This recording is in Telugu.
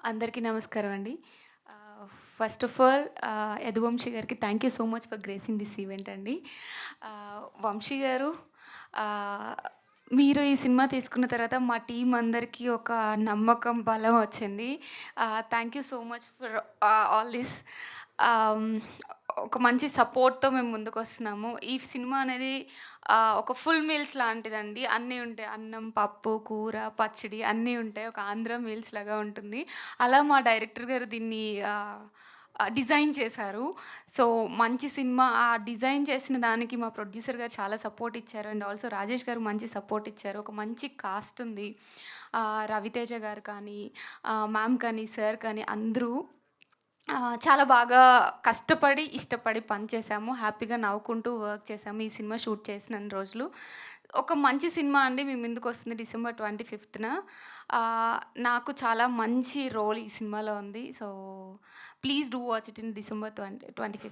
అందరికీ నమస్కారం అండి. ఫస్ట్ ఆఫ్ ఆల్ యదువంశీ గారికి thank you so much for gracing this event అండి. వంశీ గారు, ఆహ్, మీరు ఈ సినిమా తీసుకున్న తర్వాత మా టీం అందరికీ ఒక నమ్మకం, బలం వచ్చింది. Thank you so much for all this. ఆహ్, ఒక మంచి సపోర్ట్‌తో మేము ముందుకొస్తున్నాము. ఈ సినిమా అనేది ఒక ఫుల్ మీల్స్ లాంటిదండి. అన్నీ ఉంటాయి. అన్నం, పప్పు, కూర, పచ్చడి అన్నీ ఉంటాయి. ఒక ఆంధ్ర మీల్స్ లాగా ఉంటుంది. అలా మా డైరెక్టర్ గారు దీన్ని ఆహ్, ఆహ్, డిజైన్ చేశారు. సో, మంచి సినిమా డిజైన్ చేసిన దానికి మా ప్రొడ్యూసర్ గారు చాలా సపోర్ట్ ఇచ్చారు. అండ్ ఆల్సో రాజేష్ గారు మంచి సపోర్ట్ ఇచ్చారు. ఒక మంచి కాస్ట్ ఉంది. రవితేజ గారు కానీ, మ్యామ్ కానీ, సార్ కానీ అందరూ చాలా బాగా కష్టపడి, ఇష్టపడి పని చేశాము. హ్యాపీగా నవ్వుకుంటూ వర్క్ చేశాము. ఈ సినిమా షూట్ చేసినన్ని రోజులు. ఒక మంచి సినిమా అండి మీ ముందుకొస్తుంది డిసెంబర్ 25న. ఆహ్, నాకు చాలా మంచి రోల్ ఈ సినిమాలో ఉంది. So, please do watch it in December 25థ్. Thank you.